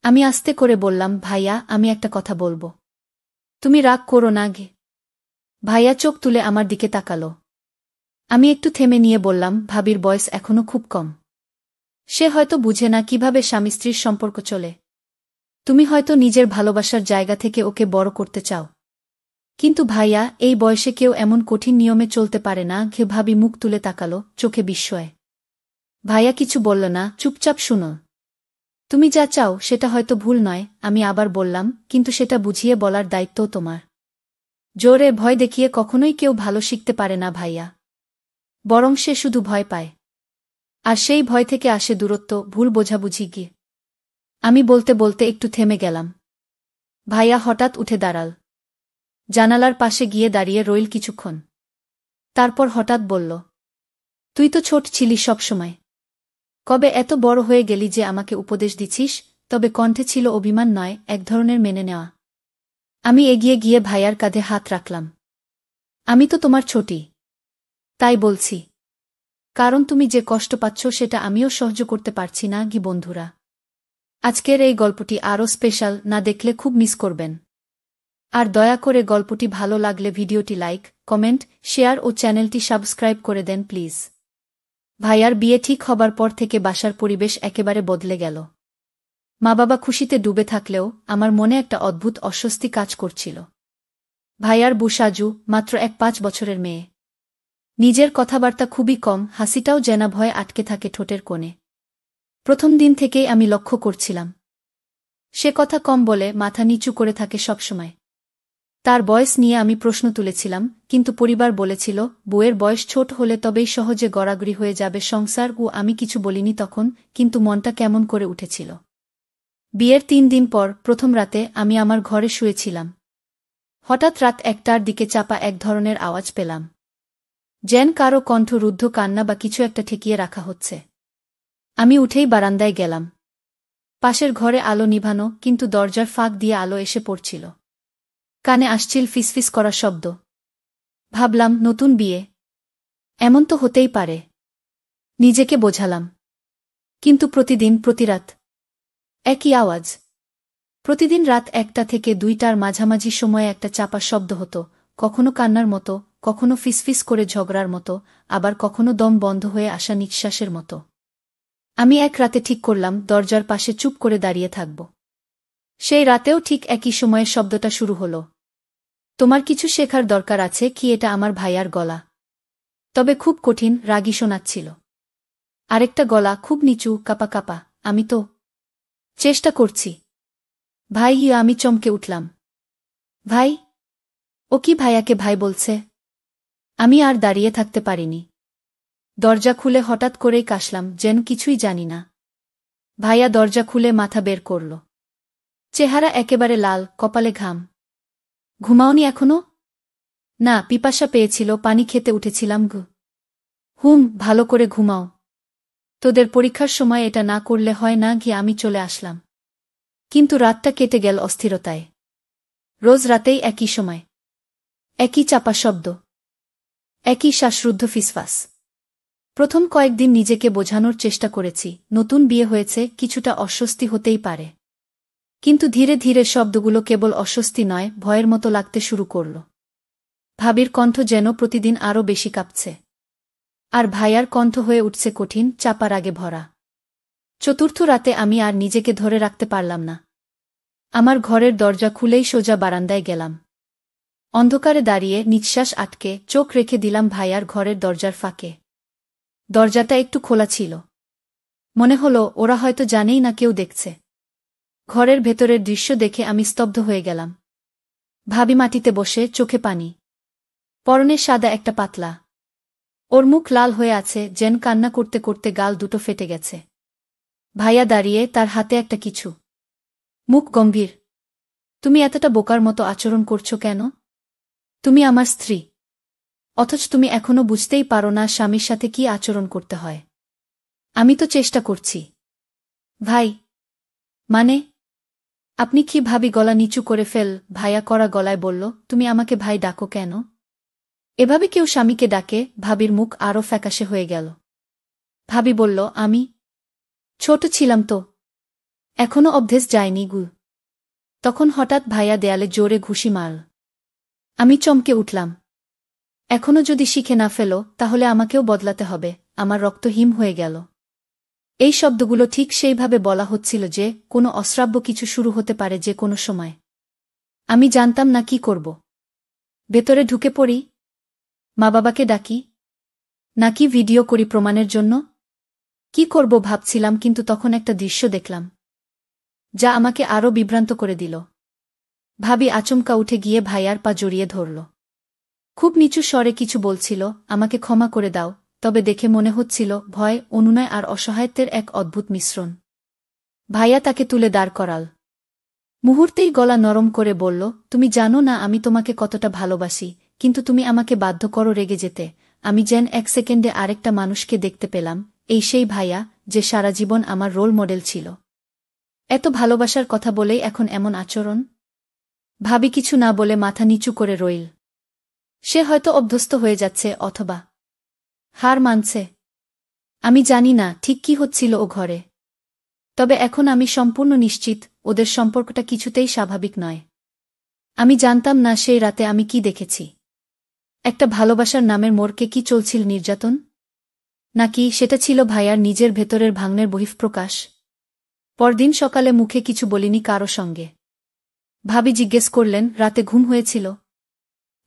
আমি আস্তে করে বললাম, ভাইয়া, আমি একটা কথা বলবো। তুমি রাগ করো না গে। ভাইয়া চোখ তুলে আমার দিকে তাকালো। আমি একটু থেমে নিয়ে বললাম, ভাবির বয়স এখনো খুব কম। সে হয়তো বুঝে না কিভাবে স্বামী স্ত্রীর সম্পর্ক চলে। তুমি হয়তো নিজের ভালোবাসার জায়গা থেকে ওকে বড় করতে চাও। কিন্তু ভাইয়া, এই বয়সে কেউ এমন কঠিন নিয়মে চলতে পারে না। ভাবি মুখ তুলে তাকালো, চোখে বিস্ময়। ভাইয়া কিছু বলল না, চুপচাপ শুনো। তুমি যা চাও সেটা হয়তো ভুল নয়, আমি আবার বললাম, কিন্তু সেটা বুঝিয়ে বলার দায়িত্বও তোমার। জোরে ভয় দেখিয়ে কখনোই কেউ ভালো শিখতে পারে না ভাইয়া। বরং সে শুধু ভয় পায়। আর সেই ভয় থেকে আসে দূরত্ব, ভুল বোঝাবুঝি গিয়ে। আমি বলতে বলতে একটু থেমে গেলাম। ভাইয়া হঠাৎ উঠে দাঁড়াল। জানালার পাশে গিয়ে দাঁড়িয়ে রইল কিছুক্ষণ। তারপর হঠাৎ বলল, তুই তো ছোট ছিলি সবসময়। কবে এত বড় হয়ে গেলি যে আমাকে উপদেশ দিছিস? তবে কণ্ঠে ছিল অভিমান নয়, এক ধরনের মেনে নেওয়া। আমি এগিয়ে গিয়ে ভাইয়ার কাঁধে হাত রাখলাম। আমি তো তোমার ছোটি। তাই বলছি। কারণ তুমি যে কষ্ট পাচ্ছ সেটা আমিও সহ্য করতে পারছি না গি। বন্ধুরা, আজকের এই গল্পটি আরও স্পেশাল, না দেখলে খুব মিস করবেন। আর দয়া করে গল্পটি ভালো লাগলে ভিডিওটি লাইক, কমেন্ট, শেয়ার ও চ্যানেলটি সাবস্ক্রাইব করে দেন প্লিজ। ভাইয়ার বিয়ে ঠিক হবার পর থেকে বাসার পরিবেশ একেবারে বদলে গেল। মা বাবা খুশিতে ডুবে থাকলেও আমার মনে একটা অদ্ভুত অস্বস্তি কাজ করছিল। ভাইয়ার বউ সাজু, মাত্র 5 বছরের মেয়ে। নিজের কথাবার্তা খুবই কম, হাসিটাও যেন ভয়ে আটকে থাকে ঠোঁটের কোণে। প্রথম দিন থেকেই আমি লক্ষ্য করছিলাম। সে কথা কম বলে, মাথা নিচু করে থাকে সবসময়। তার বয়স নিয়ে আমি প্রশ্ন তুলেছিলাম, কিন্তু পরিবার বলেছিল, বউয়ের বয়স ছোট হলে তবেই সহজে গড়াগড়ি হয়ে যাবে সংসার। ও আমি কিছু বলিনি তখন, কিন্তু মনটা কেমন করে উঠেছিল। বিয়ের 3 দিন পর প্রথম রাতে আমি আমার ঘরে শুয়েছিলাম। হঠাৎ রাত 1টার দিকে চাপা এক ধরনের আওয়াজ পেলাম। যেন কারো কণ্ঠ, রুদ্ধ কান্না বা কিছু একটা ঠেকিয়ে রাখা হচ্ছে। আমি উঠেই বারান্দায় গেলাম। পাশের ঘরে আলো নিভানো, কিন্তু দরজার ফাঁক দিয়ে আলো এসে পড়ছিল। কানে আসছিল ফিসফিস করা শব্দ। ভাবলাম, নতুন বিয়ে, এমন তো হতেই পারে। নিজেকে বোঝালাম। কিন্তু প্রতিদিন, প্রতিরাত একই আওয়াজ। প্রতিদিন রাত 1টা থেকে 2টার মাঝামাঝি সময়ে একটা চাপা শব্দ হতো, কখনো কান্নার মতো, কখনো ফিসফিস করে ঝগড়ার মতো, আবার কখনো দম বন্ধ হয়ে আসা নিঃশ্বাসের মতো। আমি এক রাতে ঠিক করলাম, দরজার পাশে চুপ করে দাঁড়িয়ে থাকব। সেই রাতেও ঠিক একই সময়ে শব্দটা শুরু হলো। তোমার কিছু শেখার দরকার আছে কি? এটা আমার ভাইয়ার গলা। তবে খুব কঠিন, রাগী শোনাচ্ছিল। আরেকটা গলা, খুব নিচু, কাপা কাপা, আমি তো চেষ্টা করছি। ভাই, আমি চমকে উঠলাম। ভাই? ও কি ভাইয়াকে ভাই বলছে? আমি আর দাঁড়িয়ে থাকতে পারিনি। দরজা খুলে হঠাৎ করেই কাশলাম, যেন কিছুই জানি না। ভাইয়া দরজা খুলে মাথা বের করল। চেহারা একেবারে লাল, কপালে ঘাম। ঘুমাওনি এখনো? না, পিপাসা পেয়েছিল, পানি খেতে উঠেছিলাম গো। ভালো করে ঘুমাও। তোদের পরীক্ষার সময় এটা না করলে হয় না গিয়ে। আমি চলে আসলাম। কিন্তু রাতটা কেটে গেল অস্থিরতায়। রোজ রাতেই একই সময়, একই চাপা শব্দ, একই শ্বাসরুদ্ধ ফিসফাস। প্রথম কয়েকদিন নিজেকে বোঝানোর চেষ্টা করেছি, নতুন বিয়ে হয়েছে, কিছুটা অস্বস্তি হতেই পারে। কিন্তু ধীরে ধীরে শব্দগুলো কেবল অস্বস্তি নয়, ভয়ের মতো লাগতে শুরু করল। ভাবির কণ্ঠ যেন প্রতিদিন আরও বেশি কাঁপছে। আর ভাইয়ার কণ্ঠ হয়ে উঠছে কঠিন, চাপা রাগে ভরা। চতুর্থ রাতে আমি আর নিজেকে ধরে রাখতে পারলাম না। আমার ঘরের দরজা খুলেই সোজা বারান্দায় গেলাম। অন্ধকারে দাঁড়িয়ে, নিঃশ্বাস আটকে, চোখ রেখে দিলাম ভাইয়ার ঘরের দরজার ফাঁকে। দরজাটা একটু খোলা ছিল। মনে হলো ওরা হয়তো জানেই না কেউ দেখছে। ঘরের ভেতরের দৃশ্য দেখে আমি স্তব্ধ হয়ে গেলাম। ভাবি মাটিতে বসে, চোখে পানি। পরনে সাদা একটা পাতলা। ওর মুখ লাল হয়ে আছে, যেন কান্না করতে করতে গাল দুটো ফেটে গেছে। ভাইয়া দাঁড়িয়ে, তার হাতে একটা কিছু। মুখ গম্ভীর। তুমি এতটা বোকার মতো আচরণ করছো কেন? তুমি আমার স্ত্রী। অথচ তুমি এখনো বুঝতেই পারো না স্বামীর সাথে কি আচরণ করতে হয়। আমি তো চেষ্টা করছি। ভাই? মানে? আপনি কি? ভাবি গলা নিচু করে ভাইয়া করা গলায় বলল, তুমি আমাকে ভাই ডাকো কেন? এভাবে কেউ স্বামীকে ডাকে? ভাবির মুখ আরও ফ্যাকাশে হয়ে গেল। ভাবি বলল, আমি ছোট ছিলাম তো। এখনো অভ্যেস যায়নি গু। তখন হঠাৎ ভাইয়া দেয়ালে জোরে ঘুষি মারল। আমি চমকে উঠলাম। এখনো যদি শিখে না ফেলো তাহলে আমাকেও বদলাতে হবে। আমার রক্ত হিম হয়ে গেল। এই শব্দগুলো ঠিক সেইভাবে বলা হচ্ছিল যে কোনো অশ্রাব্য কিছু শুরু হতে পারে যে কোনো সময়। আমি জানতাম না কি করব। ভেতরে ঢুকে পড়ি, মা বাবাকে ডাকি, নাকি ভিডিও করি প্রমাণের জন্য। কি করব ভাবছিলাম, কিন্তু তখন একটা দৃশ্য দেখলাম যা আমাকে আরও বিভ্রান্ত করে দিল। ভাবি আচমকা উঠে গিয়ে ভাইয়ার পা জড়িয়ে ধরল। খুব নিচু স্বরে কিছু বলছিল, আমাকে ক্ষমা করে দাও। তবে দেখে মনে হচ্ছিল ভয়, অনুনয় আর অসহায়ত্বের এক অদ্ভুত মিশ্রণ। ভাইয়া তাকে তুলে দাঁড় করাল। মুহূর্তেই গলা নরম করে বলল, তুমি জানো না আমি তোমাকে কতটা ভালোবাসি, কিন্তু তুমি আমাকে বাধ্য করো রেগে যেতে। আমি যেন এক সেকেন্ডে আরেকটা মানুষকে দেখতে পেলাম, এই সেই ভাইয়া যে সারা জীবন আমার রোল মডেল ছিল। এত ভালোবাসার কথা বলেই এখন এমন আচরণ। ভাবি কিছু না বলে মাথা নিচু করে রইল। সে হয়তো অভ্যস্ত হয়ে যাচ্ছে অথবা হার মানছে। আমি জানি না ঠিক কি হচ্ছিল ও ঘরে। তবে এখন আমি সম্পূর্ণ নিশ্চিত ওদের সম্পর্কটা কিছুতেই স্বাভাবিক নয়। আমি জানতাম না সেই রাতে আমি কি দেখেছি। একটা ভালোবাসার নামের মোড়কে কি চলছিল নির্যাতন? নাকি সেটা ছিল ভাইয়ার নিজের ভেতরের ভাঙনের বহিঃপ্রকাশ? পরদিন সকালে মুখে কিছু বলিনি কারো সঙ্গে। ভাবি জিজ্ঞেস করলেন, রাতে ঘুম হয়েছিল?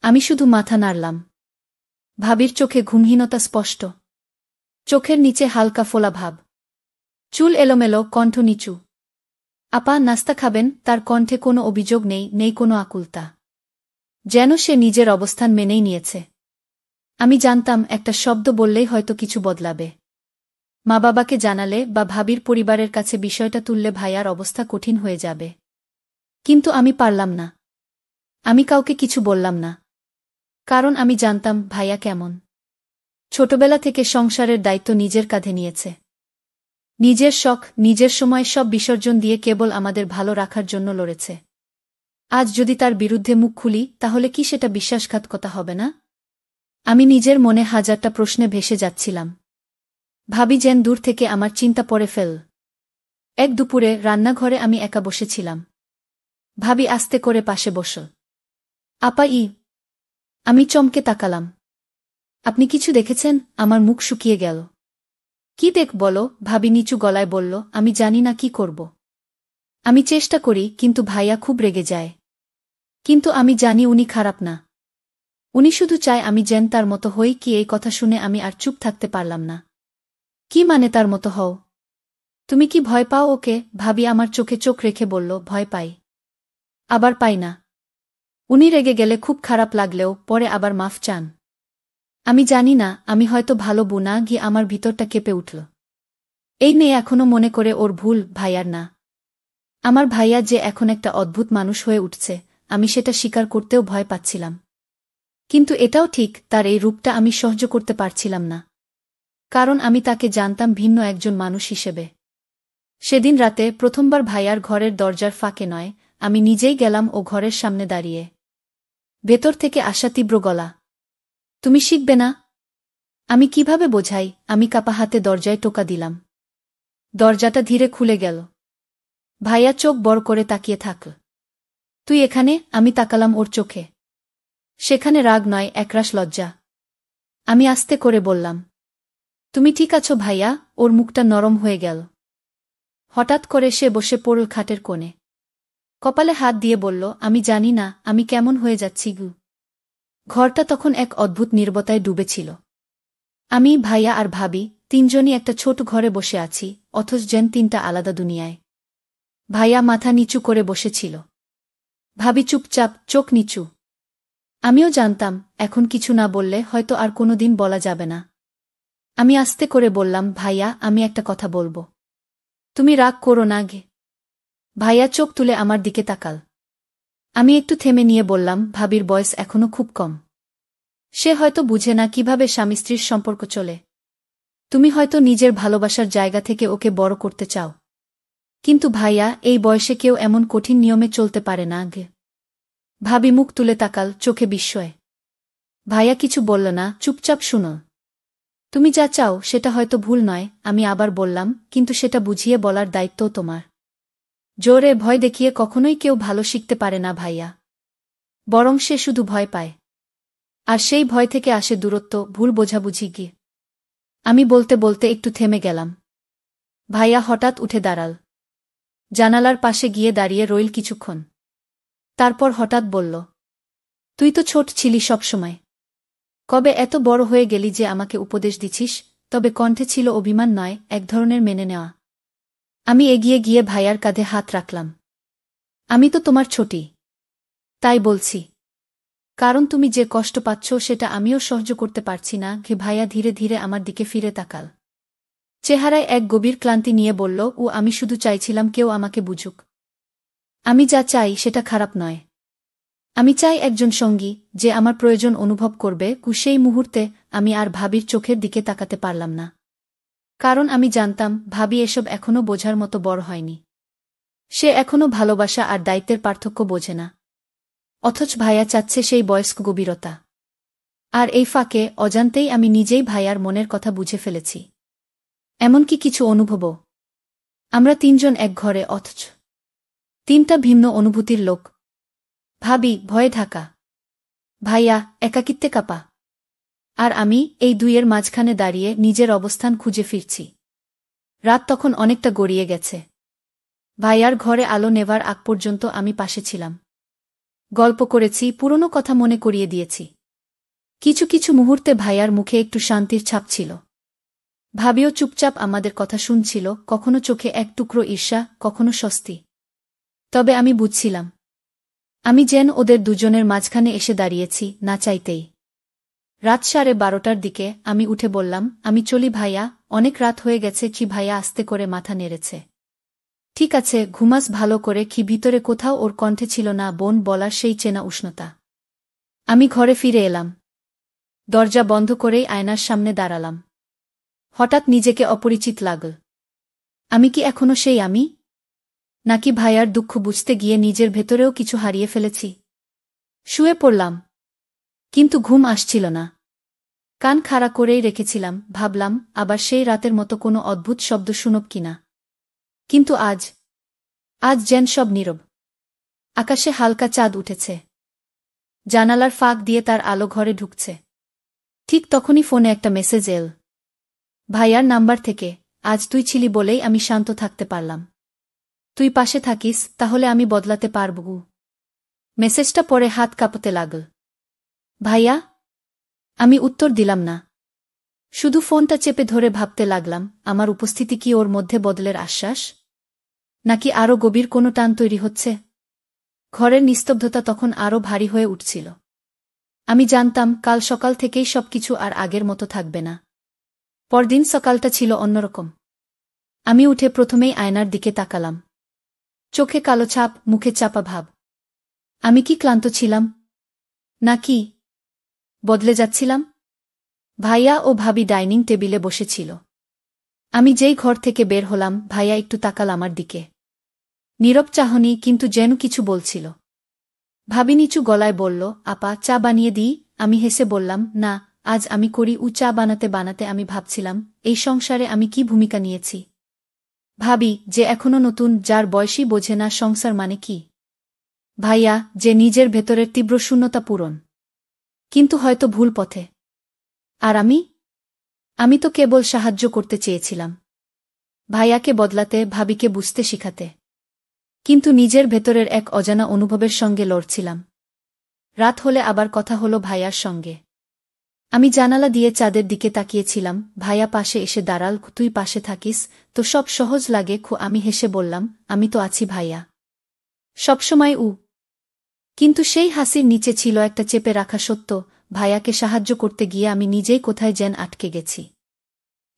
আমি শুধু মাথা নাড়লাম। ভাবির চোখে ঘুমহীনতা স্পষ্ট। চোখের নিচে হালকা ফোলা ভাব। চুল এলোমেলো, কণ্ঠ নিচু। আপা, নাস্তা খাবেন? তার কণ্ঠে কোনো অভিযোগ নেই, নেই কোনো আকুলতা। যেন সে নিজের অবস্থান মেনেই নিয়েছে। আমি জানতাম একটা শব্দ বললেই হয়তো কিছু বদলাবে। মা বাবাকে জানালে বা ভাবির পরিবারের কাছে বিষয়টা তুললে ভাইয়ার অবস্থা কঠিন হয়ে যাবে। কিন্তু আমি পারলাম না। আমি কাউকে কিছু বললাম না। কারণ আমি জানতাম ভাইয়া কেমন। ছোটবেলা থেকে সংসারের দায়িত্ব নিজের কাঁধে নিয়েছে। নিজের শখ, নিজের সময় সব বিসর্জন দিয়ে কেবল আমাদের ভালো রাখার জন্য লড়েছে। আজ যদি তার বিরুদ্ধে মুখ খুলি তাহলে কি সেটা বিশ্বাসঘাতকতা হবে না? আমি নিজের মনে হাজারটা প্রশ্নে ভেসে যাচ্ছিলাম। ভাবি যেন দূর থেকে আমার চিন্তা পড়ে ফেল। এক দুপুরে রান্নাঘরে আমি একা বসেছিলাম। ভাবি আস্তে করে পাশে বসল। আপা ই। আমি চমকে তাকালাম। আপনি কিছু দেখেছেন? আমার মুখ শুকিয়ে গেল। কি দেখ বলো? ভাবি নিচু গলায় বলল, আমি জানি না কি করব। আমি চেষ্টা করি, কিন্তু ভাইয়া খুব রেগে যায়। কিন্তু আমি জানি উনি খারাপ না। উনি শুধু চায় আমি যেন তার মতো হই। কি এই কথা শুনে আমি আর চুপ থাকতে পারলাম না। কি মানে তার মতো হও? তুমি কি ভয় পাও ওকে? ভাবি আমার চোখে চোখ রেখে বলল, ভয় পাই। আবার পাই না। উনি রেগে গেলে খুব খারাপ লাগলেও পরে আবার মাফ চান। আমি জানি না, আমি হয়তো ভালো বুনা গিয়ে আমার ভিতরটা কেঁপে উঠল। এই মেয়ে এখনো মনে করে ওর ভুল, ভাইয়ার না। আমার ভাইয়া যে এখন একটা অদ্ভুত মানুষ হয়ে উঠছে, আমি সেটা স্বীকার করতেও ভয় পাচ্ছিলাম। কিন্তু এটাও ঠিক, তার এই রূপটা আমি সহ্য করতে পারছিলাম না। কারণ আমি তাকে জানতাম ভিন্ন একজন মানুষ হিসেবে। সেদিন রাতে প্রথমবার ভাইয়ার ঘরের দরজার ফাঁকে নয়, আমি নিজেই গেলাম ও ঘরের সামনে দাঁড়িয়ে। ভেতর থেকে আসা তীব্র গলা, তুমি শিখবে না? আমি কিভাবে বোঝাই? আমি কাপা হাতে দরজায় টোকা দিলাম। দরজাটা ধীরে খুলে গেল। ভাইয়া চোখ বড় করে তাকিয়ে থাকল। তুই এখানে? আমি তাকালাম ওর চোখে। সেখানে রাগ নয়, একরাশ লজ্জা। আমি আস্তে করে বললাম, তুমি ঠিক আছো ভাইয়া? ওর মুখটা নরম হয়ে গেল। হঠাৎ করে সে বসে পড়ল খাটের কোণে। কপালে হাত দিয়ে বলল, আমি জানি না আমি কেমন হয়ে যাচ্ছি গু। ঘরটা তখন এক অদ্ভুত নীরবতায় ডুবেছিল। আমি, ভাইয়া আর ভাবি তিনজনই একটা ছোট ঘরে বসে আছি, অথচ যেন তিনটা আলাদা দুনিয়ায়। ভাইয়া মাথা নিচু করে বসেছিল। ভাবি চুপচাপ, চোখ নিচু। আমিও জানতাম এখন কিছু না বললে হয়তো আর কোনোদিন বলা যাবে না। আমি আস্তে করে বললাম, ভাইয়া আমি একটা কথা বলবো। তুমি রাগ করো না গে। ভাইয়া চোখ তুলে আমার দিকে তাকাল। আমি একটু থেমে নিয়ে বললাম, ভাবির বয়স এখনো খুব কম। সে হয়তো বুঝে না কিভাবে স্বামী স্ত্রীর সম্পর্ক চলে। তুমি হয়তো নিজের ভালোবাসার জায়গা থেকে ওকে বড় করতে চাও। কিন্তু ভাইয়া, এই বয়সে কেউ এমন কঠিন নিয়মে চলতে পারে না গে। ভাবি মুখ তুলে তাকাল, চোখে বিস্ময়। ভাইয়া কিছু বলল না, চুপচাপ শুনো। তুমি যা চাও সেটা হয়তো ভুল নয়, আমি আবার বললাম, কিন্তু সেটা বুঝিয়ে বলার দায়িত্বও তোমার। জোরে ভয় দেখিয়ে কখনোই কেউ ভালো শিখতে পারে না ভাইয়া, বরং সে শুধু ভয় পায়। আর সেই ভয় থেকে আসে দূরত্ব, ভুল বোঝাবুঝি গিয়ে। আমি বলতে বলতে একটু থেমে গেলাম। ভাইয়া হঠাৎ উঠে দাঁড়াল। জানালার পাশে গিয়ে দাঁড়িয়ে রইল কিছুক্ষণ। তারপর হঠাৎ বলল, তুই তো ছোট ছিলি সবসময়, কবে এত বড় হয়ে গেলি যে আমাকে উপদেশ দিছিস? তবে কণ্ঠে ছিল অভিমান নয়, এক ধরনের মেনে নেওয়া। আমি এগিয়ে গিয়ে ভাইয়ার কাঁধে হাত রাখলাম। আমি তো তোমার ছোটি, তাই বলছি। কারণ তুমি যে কষ্ট পাচ্ছ সেটা আমিও সহ্য করতে পারছি না। ভাইয়া ধীরে ধীরে আমার দিকে ফিরে তাকাল। চেহারায় এক গভীর ক্লান্তি নিয়ে বলল, আমি শুধু চাইছিলাম কেউ আমাকে বুঝুক। আমি যা চাই সেটা খারাপ নয়। আমি চাই একজন সঙ্গী, যে আমার প্রয়োজন অনুভব করবে। সেই মুহূর্তে আমি আর ভাবির চোখের দিকে তাকাতে পারলাম না। কারণ আমি জানতাম ভাবি এসব এখনো বোঝার মতো বড় হয়নি। সে এখনো ভালোবাসা আর দায়িত্বের পার্থক্য বোঝে না। অথচ ভাইয়া চাচ্ছে সেই বয়স্ক গভীরতা। আর এই ফাঁকে অজান্তেই আমি নিজেই ভাইয়ার মনের কথা বুঝে ফেলেছি। এমনকি কিছু অনুভবও। আমরা তিনজন এক ঘরে, অথচ তিনটা ভিন্ন অনুভূতির লোক। ভাবি ভয়ে ঢাকা, ভাইয়া একাকিত্বে কাঁপা, আর আমি এই দুইয়ের মাঝখানে দাঁড়িয়ে নিজের অবস্থান খুঁজে ফিরছি। রাত তখন অনেকটা গড়িয়ে গেছে। ভাইয়ার ঘরে আলো নেভার আগ পর্যন্ত আমি পাশে ছিলাম। গল্প করেছি, পুরনো কথা মনে করিয়ে দিয়েছি। কিছু কিছু মুহূর্তে ভাইয়ার মুখে একটু শান্তির ছাপ ছিল। ভাবিও চুপচাপ আমাদের কথা শুনছিল, কখনো চোখে এক টুকরো ঈর্ষা, কখনো স্বস্তি। তবে আমি বুঝছিলাম, আমি যেন ওদের দুজনের মাঝখানে এসে দাঁড়িয়েছি, না চাইতেই। রাত 12:30টার দিকে আমি উঠে বললাম, আমি চলি ভাইয়া, অনেক রাত হয়ে গেছে। ভাইয়া আস্তে করে মাথা নেড়েছে। ঠিক আছে, ঘুমাস ভালো করে। ভিতরে কোথাও ওর কণ্ঠে ছিল না বোন বলার সেই চেনা উষ্ণতা। আমি ঘরে ফিরে এলাম। দরজা বন্ধ করেই আয়নার সামনে দাঁড়ালাম। হঠাৎ নিজেকে অপরিচিত লাগল। আমি কি এখনো সেই আমি? নাকি ভাইয়ার দুঃখ বুঝতে গিয়ে নিজের ভেতরেও কিছু হারিয়ে ফেলেছি? শুয়ে পড়লাম, কিন্তু ঘুম আসছিল না। কান খাড়া করেই রেখেছিলাম, ভাবলাম আবার সেই রাতের মতো কোনো অদ্ভুত শব্দ শুনব কিনা। কিন্তু আজ যেন সব নীরব। আকাশে হালকা চাঁদ উঠেছে, জানালার ফাঁক দিয়ে তার আলো ঘরে ঢুকছে। ঠিক তখনই ফোনে একটা মেসেজ এল, ভাইয়ার নাম্বার থেকে। আজ তুই ছিলি বলেই আমি শান্ত থাকতে পারলাম। তুই পাশে থাকিস, তাহলে আমি বদলাতে পারব। মেসেজটা পড়ে হাত কাঁপতে লাগল। ভাইয়া? আমি উত্তর দিলাম না, শুধু ফোনটা চেপে ধরে ভাবতে লাগলাম, আমার উপস্থিতি কি ওর মধ্যে বদলের আশ্বাস, নাকি আরও গভীর কোনো টান তৈরি হচ্ছে? ঘরের নিস্তব্ধতা তখন আরও ভারী হয়ে উঠছিল। আমি জানতাম কাল সকাল থেকেই সবকিছু আর আগের মতো থাকবে না। পরদিন সকালটা ছিল অন্যরকম। আমি উঠে প্রথমেই আয়নার দিকে তাকালাম। চোখে কালো ছাপ, মুখে চাপা ভাব। আমি কি ক্লান্ত ছিলাম, নাকি বদলে যাচ্ছিলাম? ভাইয়া ও ভাবি ডাইনিং টেবিলে বসেছিল। আমি যেই ঘর থেকে বের হলাম, ভাইয়া একটু তাকাল আমার দিকে। নীরব চাহনি, কিন্তু যেন কিছু বলছিল। ভাবি নিচু গলায় বলল, আপা চা বানিয়ে দিই? আমি হেসে বললাম, না, আজ আমি করি। চা বানাতে বানাতে আমি ভাবছিলাম, এই সংসারে আমি কি ভূমিকা নিয়েছি। ভাবি, যে এখনো নতুন, যার বয়সই বোঝে না সংসার মানে কি। ভাইয়া, যে নিজের ভেতরের তীব্র শূন্যতা পূরণ, কিন্তু হয়তো ভুল পথে। আর আমি তো কেবল সাহায্য করতে চেয়েছিলাম, ভাইয়াকে বদলাতে, ভাবিকে বুঝতে শিখাতে। কিন্তু নিজের ভেতরের এক অজানা অনুভবের সঙ্গে লড়ছিলাম। রাত হলে আবার কথা হলো ভাইয়ার সঙ্গে। আমি জানালা দিয়ে চাঁদের দিকে তাকিয়েছিলাম। ভাইয়া পাশে এসে দাঁড়াল। তুই পাশে থাকিস তো সব সহজ লাগে। আমি হেসে বললাম, আমি তো আছি ভাইয়া, সবসময়। কিন্তু সেই হাসির নিচে ছিল একটা চেপে রাখা সত্য। ভাইয়াকে সাহায্য করতে গিয়ে আমি নিজেই কোথায় যেন আটকে গেছি।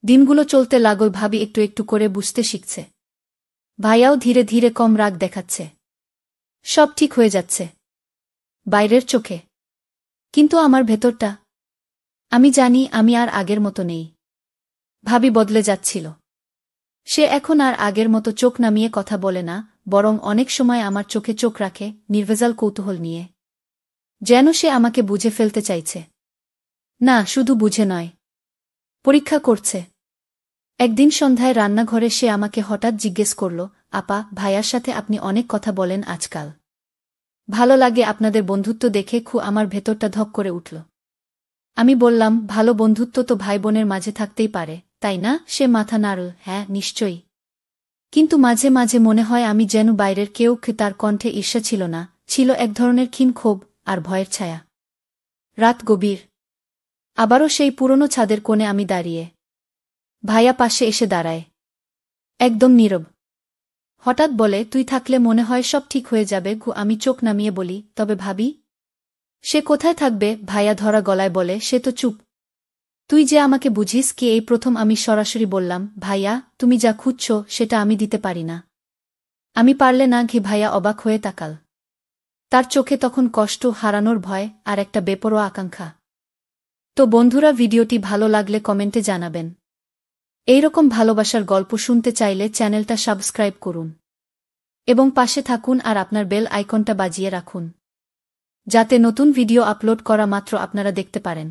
দিনগুলো চলতে লাগল, ভাবি একটু একটু করে বুঝতে শিখছে। ভাইয়াও ধীরে ধীরে কম রাগ দেখাচ্ছে। সব ঠিক হয়ে যাচ্ছে বাইরের চোখে, কিন্তু আমার ভেতরটা, আমি জানি আমি আর আগের মতো নেই। ভাবি বদলে যাচ্ছিল। সে এখন আর আগের মতো চোখ নামিয়ে কথা বলে না, বরং অনেক সময় আমার চোখে চোখ রাখে, নির্ভেজাল কৌতূহল নিয়ে। যেন সে আমাকে বুঝে ফেলতে চাইছে। না, শুধু বুঝে নয়, পরীক্ষা করছে। একদিন সন্ধ্যায় রান্নাঘরে সে আমাকে হঠাৎ জিজ্ঞেস করল, আপা, ভাইয়ার সাথে আপনি অনেক কথা বলেন আজকাল। ভালো লাগে আপনাদের বন্ধুত্ব দেখে। আমার ভেতরটা ধক করে উঠল। আমি বললাম, ভালো বন্ধুত্ব তো ভাই বোনের মাঝে থাকতেই পারে, তাই না? সে মাথা নাড়ল, হ্যাঁ, নিশ্চয়ই। কিন্তু মাঝে মাঝে মনে হয় আমি যেন বাইরের কেউ। তার কণ্ঠে ঈর্ষা ছিল না, ছিল এক ধরনের ক্ষীণ ক্ষোভ আর ভয়ের ছায়া। রাত গভীর। আবারও সেই পুরনো ছাদের কোণে আমি দাঁড়িয়ে। ভাইয়া পাশে এসে দাঁড়ায়। একদম নীরব। হঠাৎ বলে, তুই থাকলে মনে হয় সব ঠিক হয়ে যাবে। আমি চোখ নামিয়ে বলি, তবে ভাবি? সে কোথায় থাকবে? ভাইয়া ধরা গলায় বলে, সে তো চুপ। তুই যে আমাকে বুঝিস কি? এই প্রথম আমি সরাসরি বললাম, ভাইয়া, তুমি যা খুঁজছ সেটা আমি দিতে পারি না। আমি পারলে না। ভাইয়া অবাক হয়ে তাকাল। তার চোখে তখন কষ্ট, হারানোর ভয় আর একটা বেপরোয়া আকাঙ্ক্ষা। তো বন্ধুরা, ভিডিওটি ভালো লাগলে কমেন্টে জানাবেন। এইরকম ভালোবাসার গল্প শুনতে চাইলে চ্যানেলটা সাবস্ক্রাইব করুন এবং পাশে থাকুন আর আপনার বেল আইকনটা বাজিয়ে রাখুন, যাতে নতুন ভিডিও আপলোড করা মাত্র আপনারা দেখতে পারেন।